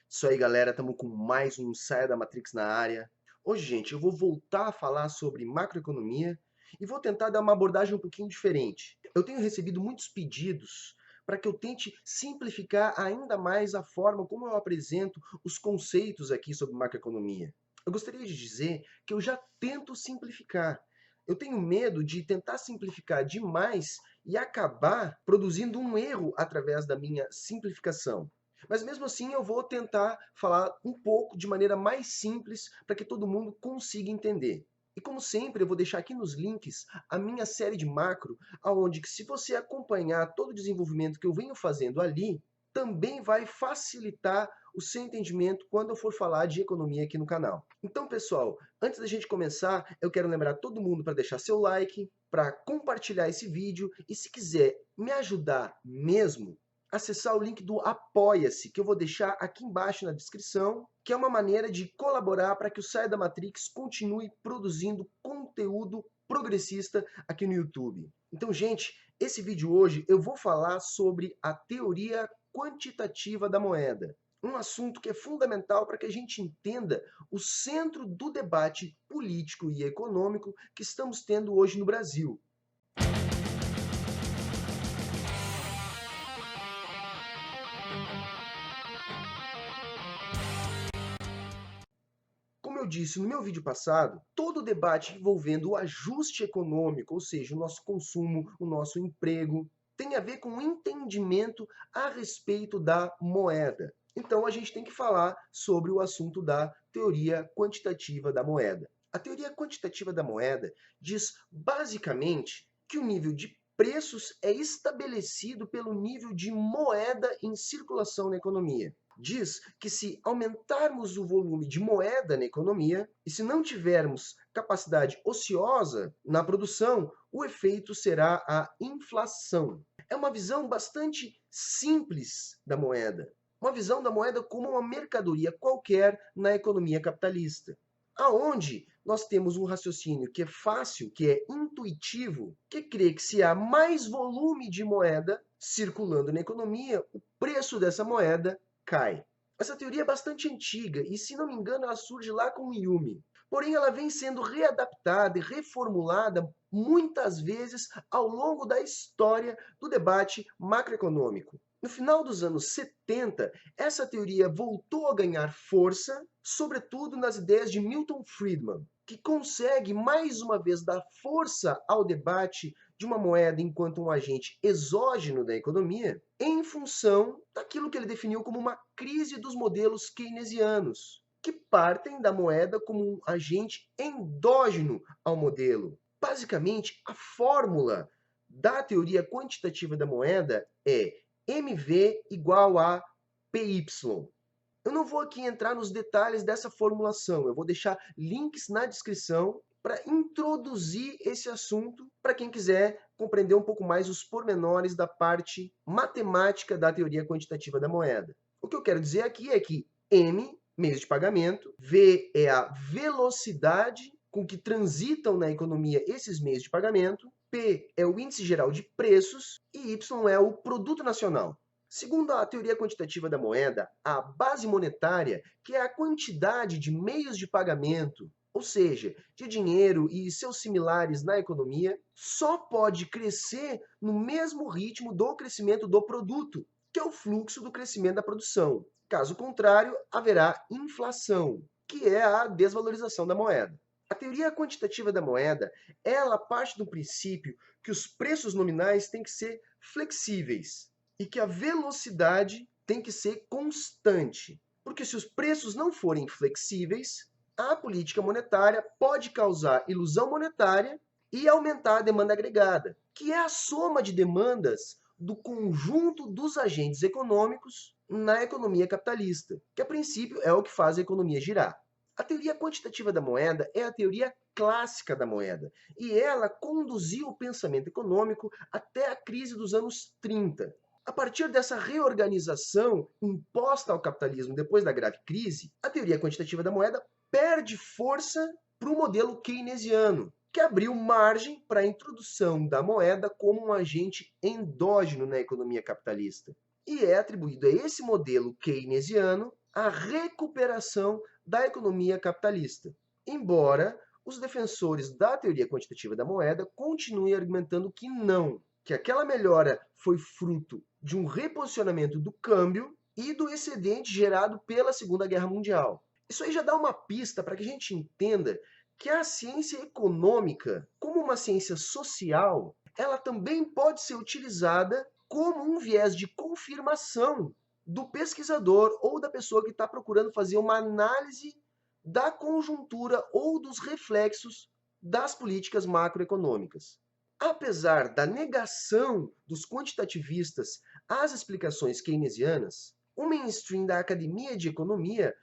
Isso aí, galera, estamos com mais um Saia da Matrix na área. Hoje, gente, eu vou voltar a falar sobre macroeconomia e vou tentar dar uma abordagem um pouquinho diferente. Eu tenho recebido muitos pedidos para que eu tente simplificar ainda mais a forma como eu apresento os conceitos aqui sobre macroeconomia. Eu gostaria de dizer que eu já tento simplificar. Eu tenho medo de tentar simplificar demais e acabar produzindo um erro através da minha simplificação. Mas mesmo assim eu vou tentar falar um pouco de maneira mais simples para que todo mundo consiga entender. E como sempre, eu vou deixar aqui nos links a minha série de macro, aonde que se você acompanhar todo o desenvolvimento que eu venho fazendo ali, também vai facilitar o seu entendimento quando eu for falar de economia aqui no canal. Então, pessoal, antes da gente começar, eu quero lembrar todo mundo para deixar seu like, para compartilhar esse vídeo e se quiser me ajudar mesmo, acessar o link do Apoia-se, que eu vou deixar aqui embaixo na descrição, que é uma maneira de colaborar para que o Saia da Matrix continue produzindo conteúdo progressista aqui no YouTube. Então, gente, esse vídeo hoje eu vou falar sobre a teoria quantitativa da moeda. Um assunto que é fundamental para que a gente entenda o centro do debate político e econômico que estamos tendo hoje no Brasil. Como eu disse no meu vídeo passado, todo o debate envolvendo o ajuste econômico, ou seja, o nosso consumo, o nosso emprego, tem a ver com o entendimento a respeito da moeda. Então a gente tem que falar sobre o assunto da teoria quantitativa da moeda. A teoria quantitativa da moeda diz basicamente que o nível de preços é estabelecido pelo nível de moeda em circulação na economia. Diz que se aumentarmos o volume de moeda na economia e se não tivermos capacidade ociosa na produção, o efeito será a inflação. É uma visão bastante simples da moeda. Uma visão da moeda como uma mercadoria qualquer na economia capitalista. Aonde nós temos um raciocínio que é fácil, que é intuitivo, que crê que se há mais volume de moeda circulando na economia, o preço dessa moeda cai. Essa teoria é bastante antiga e, se não me engano, ela surge lá com Hume. Porém, ela vem sendo readaptada e reformulada muitas vezes ao longo da história do debate macroeconômico. No final dos anos 70, essa teoria voltou a ganhar força, sobretudo nas ideias de Milton Friedman, que consegue mais uma vez dar força ao debate de uma moeda enquanto um agente exógeno da economia, em função daquilo que ele definiu como uma crise dos modelos keynesianos, que partem da moeda como um agente endógeno ao modelo. Basicamente, a fórmula da teoria quantitativa da moeda é MV igual a PY. Eu não vou aqui entrar nos detalhes dessa formulação, eu vou deixar links na descrição para introduzir esse assunto para quem quiser compreender um pouco mais os pormenores da parte matemática da teoria quantitativa da moeda. O que eu quero dizer aqui é que M, meios de pagamento, V é a velocidade com que transitam na economia esses meios de pagamento, P é o índice geral de preços e Y é o produto nacional. Segundo a teoria quantitativa da moeda, a base monetária, que é a quantidade de meios de pagamento, ou seja, de dinheiro e seus similares na economia, só pode crescer no mesmo ritmo do crescimento do produto, que é o fluxo do crescimento da produção. Caso contrário, haverá inflação, que é a desvalorização da moeda. A teoria quantitativa da moeda, ela parte do princípio que os preços nominais têm que ser flexíveis e que a velocidade tem que ser constante. Porque se os preços não forem flexíveis, a política monetária pode causar ilusão monetária e aumentar a demanda agregada, que é a soma de demandas do conjunto dos agentes econômicos na economia capitalista, que a princípio é o que faz a economia girar. A teoria quantitativa da moeda é a teoria clássica da moeda, e ela conduziu o pensamento econômico até a crise dos anos 30. A partir dessa reorganização imposta ao capitalismo depois da grave crise, a teoria quantitativa da moeda perde força para o modelo keynesiano, que abriu margem para a introdução da moeda como um agente endógeno na economia capitalista. E é atribuído a esse modelo keynesiano a recuperação da economia capitalista. Embora os defensores da teoria quantitativa da moeda continuem argumentando que não, que aquela melhora foi fruto de um reposicionamento do câmbio e do excedente gerado pela Segunda Guerra Mundial. Isso aí já dá uma pista para que a gente entenda que a ciência econômica, como uma ciência social, ela também pode ser utilizada como um viés de confirmação do pesquisador ou da pessoa que está procurando fazer uma análise da conjuntura ou dos reflexos das políticas macroeconômicas. Apesar da negação dos quantitativistas às explicações keynesianas, o mainstream da academia de economia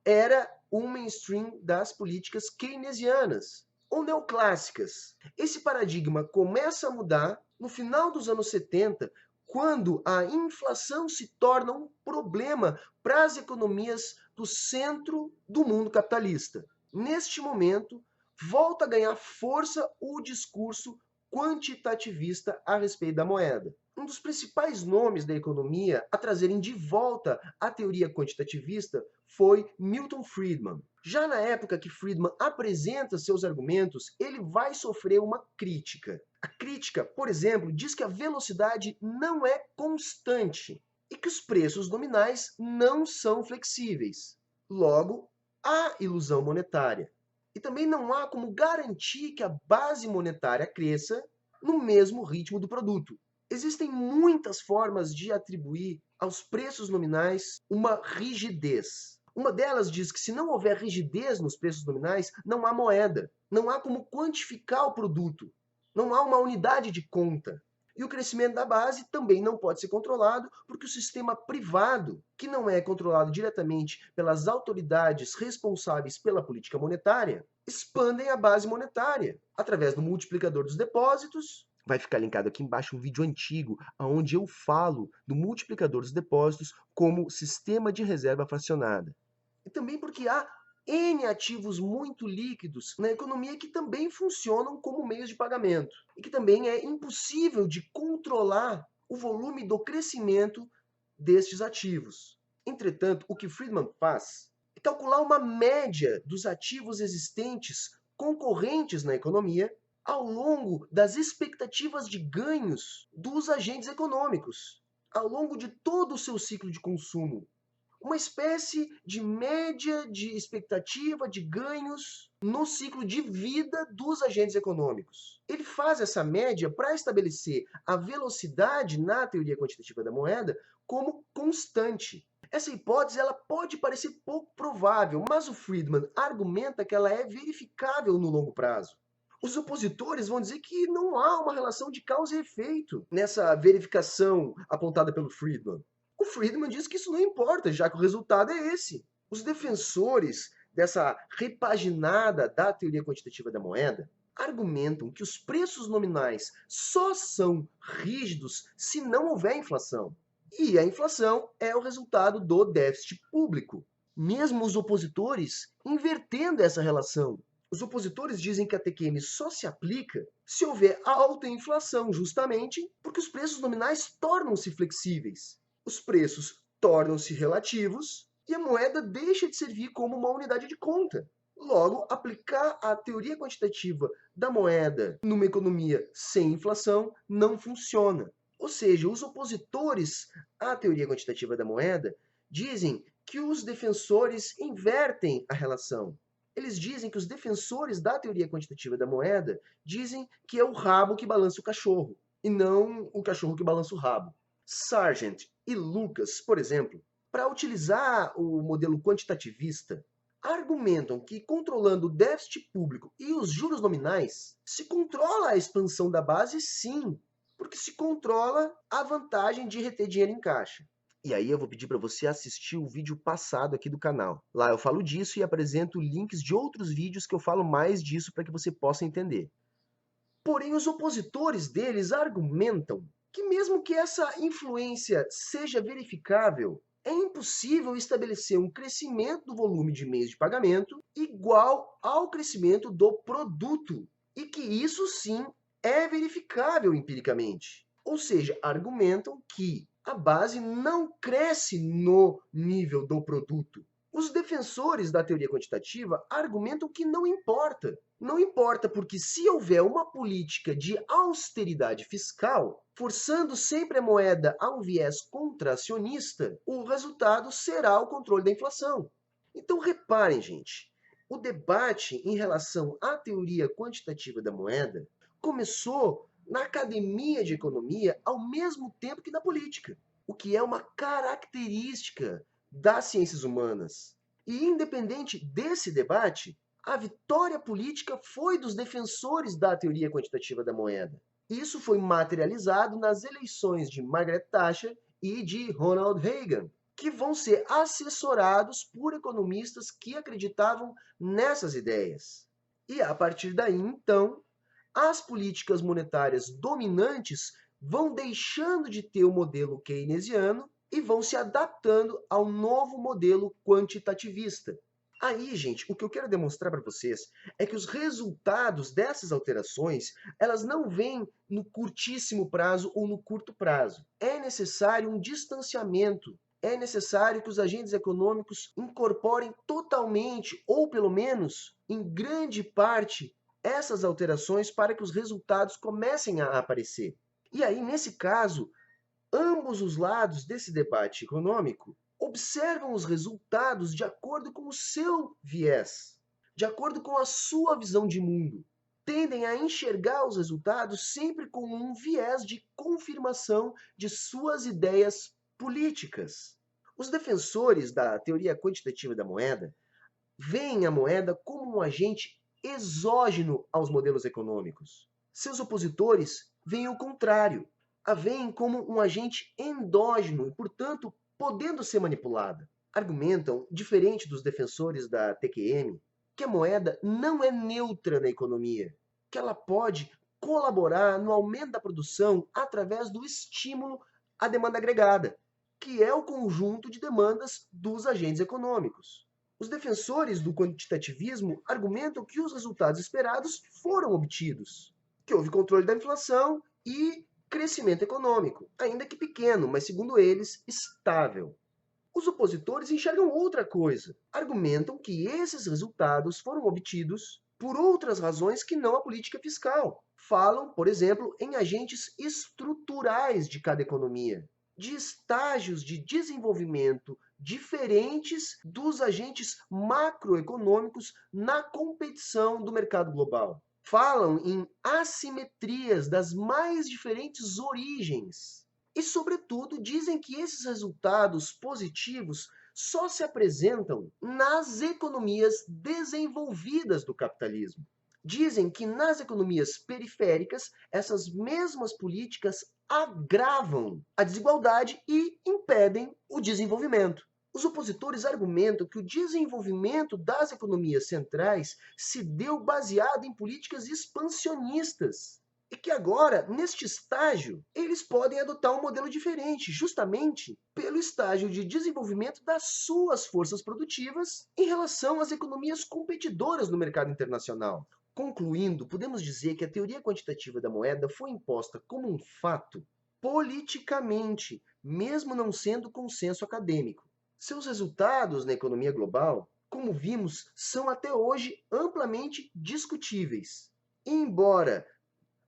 era o mainstream das políticas keynesianas ou neoclássicas. Esse paradigma começa a mudar no final dos anos 70, quando a inflação se torna um problema para as economias do centro do mundo capitalista. Neste momento, volta a ganhar força o discurso quantitativista a respeito da moeda. Um dos principais nomes da economia a trazerem de volta a teoria quantitativista foi Milton Friedman. Já na época que Friedman apresenta seus argumentos, ele vai sofrer uma crítica. A crítica, por exemplo, diz que a velocidade não é constante e que os preços nominais não são flexíveis. Logo, há ilusão monetária. E também não há como garantir que a base monetária cresça no mesmo ritmo do produto. Existem muitas formas de atribuir aos preços nominais uma rigidez. Uma delas diz que se não houver rigidez nos preços nominais, não há moeda. Não há como quantificar o produto. Não há uma unidade de conta. E o crescimento da base também não pode ser controlado, porque o sistema privado, que não é controlado diretamente pelas autoridades responsáveis pela política monetária, expandem a base monetária através do multiplicador dos depósitos. Vai ficar linkado aqui embaixo um vídeo antigo, onde eu falo do multiplicador dos depósitos como sistema de reserva fracionada. E também porque há N ativos muito líquidos na economia que também funcionam como meios de pagamento e que também é impossível de controlar o volume do crescimento destes ativos. Entretanto, o que Friedman faz é calcular uma média dos ativos existentes concorrentes na economia ao longo das expectativas de ganhos dos agentes econômicos, ao longo de todo o seu ciclo de consumo. Uma espécie de média de expectativa de ganhos no ciclo de vida dos agentes econômicos. Ele faz essa média para estabelecer a velocidade na teoria quantitativa da moeda como constante. Essa hipótese ela pode parecer pouco provável, mas o Friedman argumenta que ela é verificável no longo prazo. Os opositores vão dizer que não há uma relação de causa e efeito nessa verificação apontada pelo Friedman. O Friedman diz que isso não importa, já que o resultado é esse. Os defensores dessa repaginada da teoria quantitativa da moeda argumentam que os preços nominais só são rígidos se não houver inflação. E a inflação é o resultado do déficit público. Mesmo os opositores invertendo essa relação. Os opositores dizem que a TQM só se aplica se houver alta inflação, justamente porque os preços nominais tornam-se flexíveis. Os preços tornam-se relativos e a moeda deixa de servir como uma unidade de conta. Logo, aplicar a teoria quantitativa da moeda numa economia sem inflação não funciona. Ou seja, os opositores à teoria quantitativa da moeda dizem que os defensores invertem a relação. Eles dizem que os defensores da teoria quantitativa da moeda dizem que é o rabo que balança o cachorro, e não o cachorro que balança o rabo. Sargent e Lucas, por exemplo, para utilizar o modelo quantitativista, argumentam que controlando o déficit público e os juros nominais, se controla a expansão da base, sim, porque se controla a vantagem de reter dinheiro em caixa. E aí eu vou pedir para você assistir o vídeo passado aqui do canal. Lá eu falo disso e apresento links de outros vídeos que eu falo mais disso para que você possa entender. Porém, os opositores deles argumentam que mesmo que essa influência seja verificável, é impossível estabelecer um crescimento do volume de meios de pagamento igual ao crescimento do produto, e que isso sim é verificável empiricamente. Ou seja, argumentam que A base não cresce no nível do produto. Os defensores da teoria quantitativa argumentam que não importa. Não importa porque se houver uma política de austeridade fiscal, forçando sempre a moeda a um viés contracionista, o resultado será o controle da inflação. Então reparem, gente, o debate em relação à teoria quantitativa da moeda começou na academia de economia ao mesmo tempo que na política, o que é uma característica das ciências humanas. E independente desse debate, a vitória política foi dos defensores da teoria quantitativa da moeda. Isso foi materializado nas eleições de Margaret Thatcher e de Ronald Reagan, que vão ser assessorados por economistas que acreditavam nessas ideias. E a partir daí, então, as políticas monetárias dominantes vão deixando de ter o modelo keynesiano e vão se adaptando ao novo modelo quantitativista. Aí, gente, o que eu quero demonstrar para vocês é que os resultados dessas alterações, elas não vêm no curtíssimo prazo ou no curto prazo. É necessário um distanciamento. É necessário que os agentes econômicos incorporem totalmente, ou pelo menos em grande parte, essas alterações para que os resultados comecem a aparecer. E aí, nesse caso, ambos os lados desse debate econômico observam os resultados de acordo com o seu viés, de acordo com a sua visão de mundo. Tendem a enxergar os resultados sempre com um viés de confirmação de suas ideias políticas. Os defensores da teoria quantitativa da moeda veem a moeda como um agente exógeno aos modelos econômicos. Seus opositores veem o contrário, a veem como um agente endógeno e, portanto, podendo ser manipulada. Argumentam, diferente dos defensores da TQM, que a moeda não é neutra na economia, que ela pode colaborar no aumento da produção através do estímulo à demanda agregada, que é o conjunto de demandas dos agentes econômicos. Os defensores do quantitativismo argumentam que os resultados esperados foram obtidos, que houve controle da inflação e crescimento econômico, ainda que pequeno, mas segundo eles, estável. Os opositores enxergam outra coisa. Argumentam que esses resultados foram obtidos por outras razões que não a política fiscal. Falam, por exemplo, em agentes estruturais de cada economia, de estágios de desenvolvimento diferentes dos agentes macroeconômicos na competição do mercado global. Falam em assimetrias das mais diferentes origens. E, sobretudo, dizem que esses resultados positivos só se apresentam nas economias desenvolvidas do capitalismo. Dizem que nas economias periféricas, essas mesmas políticas agravam a desigualdade e impedem o desenvolvimento. Os opositores argumentam que o desenvolvimento das economias centrais se deu baseado em políticas expansionistas e que agora, neste estágio, eles podem adotar um modelo diferente, justamente pelo estágio de desenvolvimento das suas forças produtivas em relação às economias competidoras no mercado internacional. Concluindo, podemos dizer que a teoria quantitativa da moeda foi imposta como um fato politicamente, mesmo não sendo consenso acadêmico. Seus resultados na economia global, como vimos, são até hoje amplamente discutíveis. E embora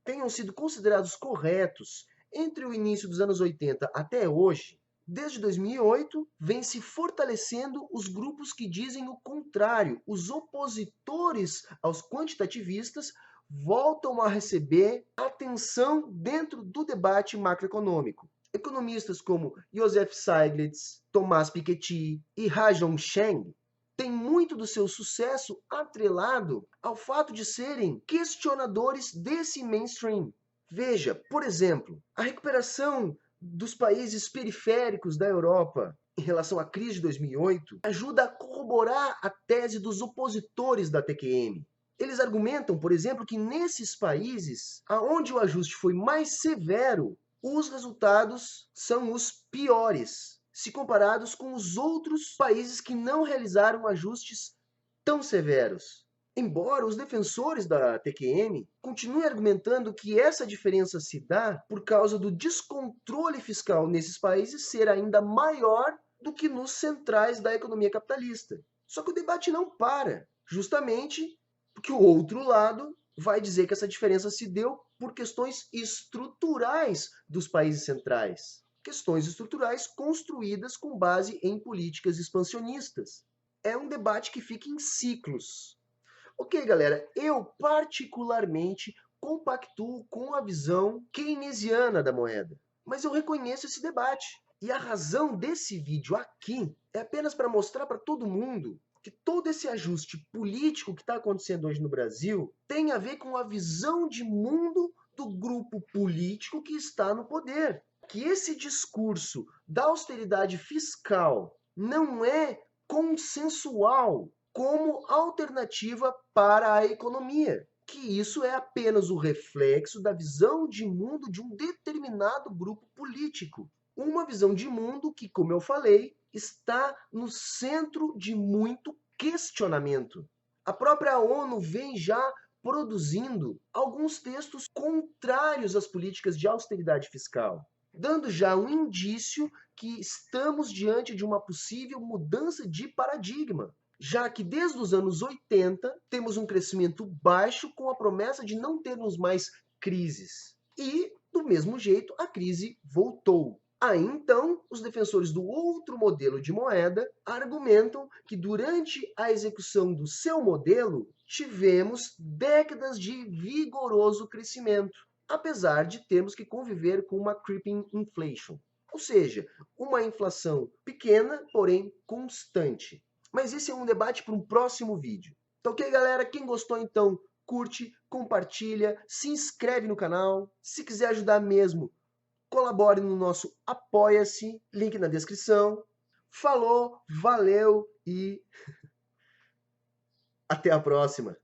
tenham sido considerados corretos entre o início dos anos 80 até hoje, desde 2008, vem se fortalecendo os grupos que dizem o contrário. Os opositores aos quantitativistas voltam a receber atenção dentro do debate macroeconômico. Economistas como Joseph Stiglitz, Thomas Piketty e Rajon Cheng têm muito do seu sucesso atrelado ao fato de serem questionadores desse mainstream. Veja, por exemplo, a recuperação dos países periféricos da Europa em relação à crise de 2008 ajuda a corroborar a tese dos opositores da TQM. Eles argumentam, por exemplo, que nesses países, onde o ajuste foi mais severo, os resultados são os piores, se comparados com os outros países que não realizaram ajustes tão severos. Embora os defensores da TQM continuem argumentando que essa diferença se dá por causa do descontrole fiscal nesses países ser ainda maior do que nos centrais da economia capitalista. Só que o debate não para, justamente porque o outro lado vai dizer que essa diferença se deu por questões estruturais dos países centrais. Questões estruturais construídas com base em políticas expansionistas. É um debate que fica em ciclos. Ok, galera, eu particularmente compactuo com a visão keynesiana da moeda, mas eu reconheço esse debate. E a razão desse vídeo aqui é apenas para mostrar para todo mundo que todo esse ajuste político que está acontecendo hoje no Brasil tem a ver com a visão de mundo do grupo político que está no poder. Que esse discurso da austeridade fiscal não é consensual como alternativa para a economia, que isso é apenas o reflexo da visão de mundo de um determinado grupo político. Uma visão de mundo que, como eu falei, está no centro de muito questionamento. A própria ONU vem já produzindo alguns textos contrários às políticas de austeridade fiscal, dando já um indício que estamos diante de uma possível mudança de paradigma, já que desde os anos 80 temos um crescimento baixo com a promessa de não termos mais crises. E, do mesmo jeito, a crise voltou. Aí então, os defensores do outro modelo de moeda argumentam que durante a execução do seu modelo, tivemos décadas de vigoroso crescimento, apesar de termos que conviver com uma creeping inflation, ou seja, uma inflação pequena, porém constante. Mas esse é um debate para um próximo vídeo. Tá ok, galera? Quem gostou, então, curte, compartilha, se inscreve no canal. Se quiser ajudar mesmo, colabore no nosso Apoia-se, link na descrição. Falou, valeu e até a próxima!